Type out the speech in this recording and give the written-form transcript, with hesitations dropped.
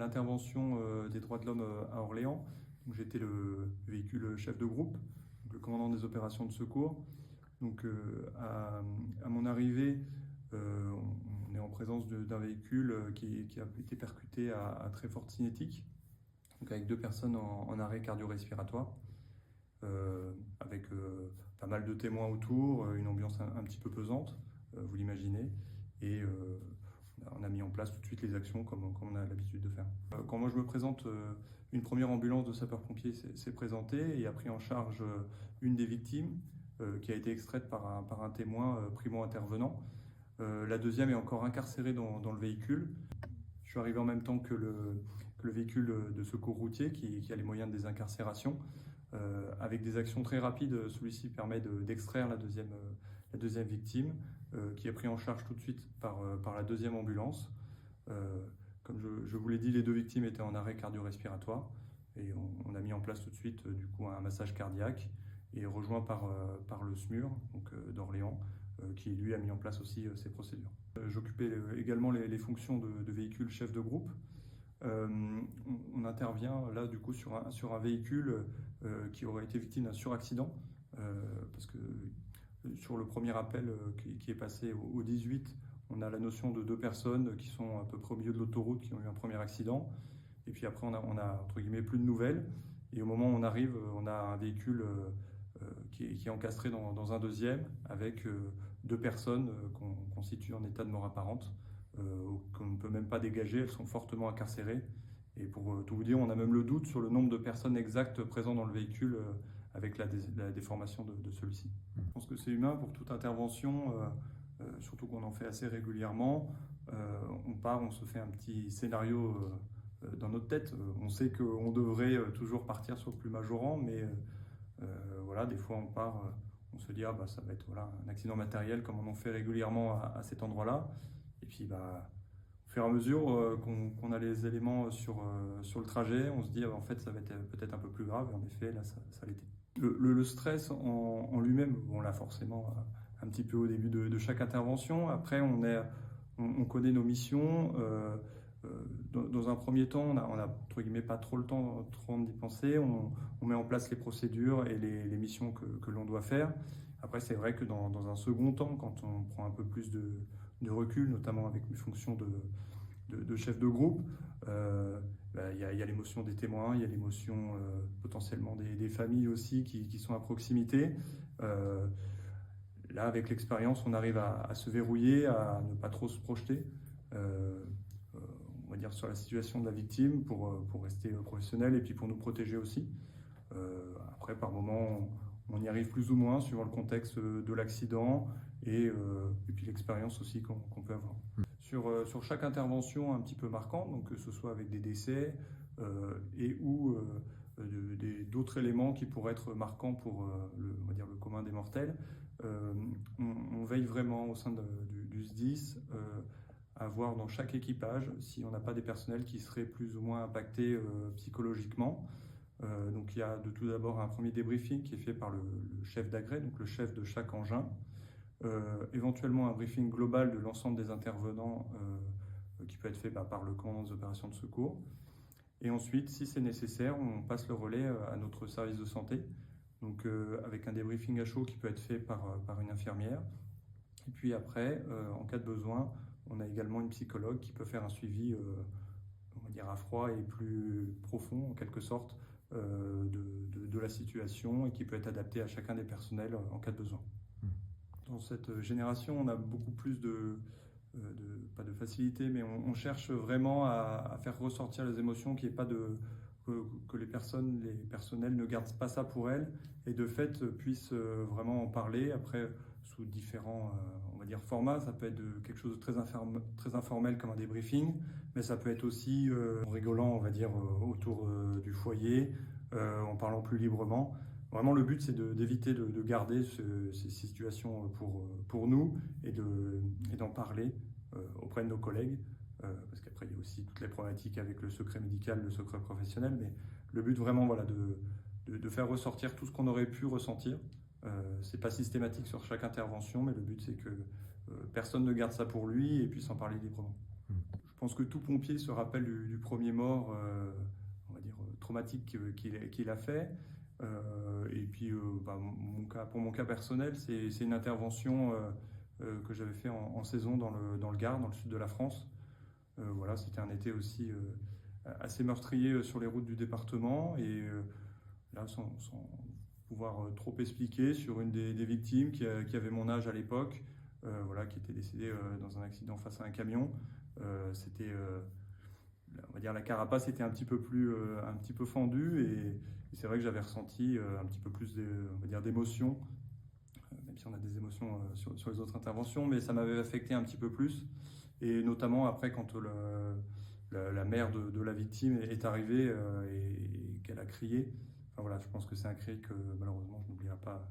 l'intervention des droits de l'homme à Orléans. J'étais le véhicule chef de groupe, donc le commandant des opérations de secours. Donc, à mon arrivée, on est en présence d'un véhicule qui a été percuté à très forte cinétique, donc avec 2 personnes en arrêt cardio-respiratoire, avec pas mal de témoins autour, une ambiance un petit peu pesante, vous l'imaginez, et on a mis en place tout de suite les actions comme on a l'habitude de faire. Quand moi je me présente, une première ambulance de sapeurs-pompiers s'est présentée et a pris en charge une des victimes qui a été extraite par un témoin primo-intervenant. La deuxième est encore incarcérée dans le véhicule. Je suis arrivé en même temps que le véhicule de secours routier qui a les moyens de désincarcération. Avec des actions très rapides, celui-ci permet d'extraire la deuxième victime, qui est prise en charge tout de suite par la deuxième ambulance. Comme je vous l'ai dit, les 2 victimes étaient en arrêt cardio-respiratoire et on a mis en place tout de suite du coup un massage cardiaque et rejoint par le SMUR d'Orléans, qui lui a mis en place aussi ces procédures. J'occupais également les fonctions de véhicule chef de groupe. On intervient là du coup sur un véhicule qui aurait été victime d'un suraccident, parce que sur le premier appel qui est passé au 18, on a la notion de 2 personnes qui sont à peu près au milieu de l'autoroute qui ont eu un premier accident. Et puis après, on a entre guillemets plus de nouvelles. Et au moment où on arrive, on a un véhicule qui est encastré dans un deuxième avec 2 personnes qu'on situe en état de mort apparente, qu'on ne peut même pas dégager. Elles sont fortement incarcérées. Et pour tout vous dire, on a même le doute sur le nombre de personnes exactes présentes dans le véhicule avec la déformation de celui-ci. Je pense que c'est humain pour toute intervention, surtout qu'on en fait assez régulièrement. On se fait un petit scénario dans notre tête. On sait qu'on devrait toujours partir sur le plus majorant, mais voilà, des fois on part, on se dit ça va être un accident matériel comme on en fait régulièrement à cet endroit-là. Et puis au fur et à mesure qu'on a les éléments sur le trajet, on se dit en fait ça va être peut-être un peu plus grave, et en effet là ça l'était. Le stress en lui-même, on l'a forcément un petit peu au début de chaque intervention. Après on connaît nos missions. Dans un premier temps, on a entre guillemets pas trop le temps d'y penser. On met en place les procédures et les missions que l'on doit faire. Après, c'est vrai que dans un second temps, quand on prend un peu plus de recul, notamment avec mes fonctions de chef de groupe, il y a l'émotion des témoins, il y a l'émotion potentiellement des familles aussi qui sont à proximité. Là, avec l'expérience, on arrive à se verrouiller, à ne pas trop se projeter. On va dire sur la situation de la victime pour rester professionnel et puis pour nous protéger aussi. Après, par moment, on y arrive plus ou moins suivant le contexte de l'accident et puis l'expérience aussi qu'on peut avoir. Sur chaque intervention un petit peu marquante, donc que ce soit avec des décès et ou d'autres éléments qui pourraient être marquants pour on va dire le commun des mortels, on veille vraiment au sein du SDIS à voir dans chaque équipage si on n'a pas des personnels qui seraient plus ou moins impactés psychologiquement. Donc il y a tout d'abord un premier débriefing qui est fait par le chef d'agrès, donc le chef de chaque engin. Éventuellement un briefing global de l'ensemble des intervenants qui peut être fait par le commandant des opérations de secours. Et ensuite, si c'est nécessaire, on passe le relais à notre service de santé, donc avec un débriefing à chaud qui peut être fait par une infirmière. Et puis après, en cas de besoin, on a également une psychologue qui peut faire un suivi, on va dire à froid et plus profond en quelque sorte de la situation et qui peut être adapté à chacun des personnels en cas de besoin. Dans cette génération, on a beaucoup plus pas de facilité, mais on cherche vraiment à faire ressortir les émotions, qu'il n'y ait pas que les personnels ne gardent pas ça pour elles et de fait puissent vraiment en parler. Après, sous différents on va dire formats, ça peut être quelque chose de très informel comme un débriefing, mais ça peut être aussi en rigolant, on va dire, autour du foyer, en parlant plus librement. Vraiment, le but, c'est d'éviter de garder ces situations pour nous et d'en parler auprès de nos collègues, parce qu'après, il y a aussi toutes les problématiques avec le secret médical, le secret professionnel, mais le but vraiment, voilà, de faire ressortir tout ce qu'on aurait pu ressentir. C'est pas systématique sur chaque intervention, mais le but, c'est que personne ne garde ça pour lui et puisse en parler librement. pense que tout pompier se rappelle du premier mort, on va dire, traumatique qu'il a fait. Et puis, pour mon cas personnel, c'est une intervention que j'avais fait en saison dans le Gard, dans le sud de la France. Voilà, c'était un été aussi assez meurtrier sur les routes du département. Et là, sans pouvoir trop expliquer, sur une des victimes qui avait mon âge à l'époque, voilà, qui était décédée dans un accident face à un camion. On va dire, la carapace était un petit peu fendue, et c'est vrai que j'avais ressenti un petit peu plus d'émotions, même si on a des émotions sur les autres interventions, mais ça m'avait affecté un petit peu plus. Et notamment après, quand la mère de la victime est arrivée et qu'elle a crié. Enfin, voilà, je pense que c'est un cri que malheureusement je n'oublierai pas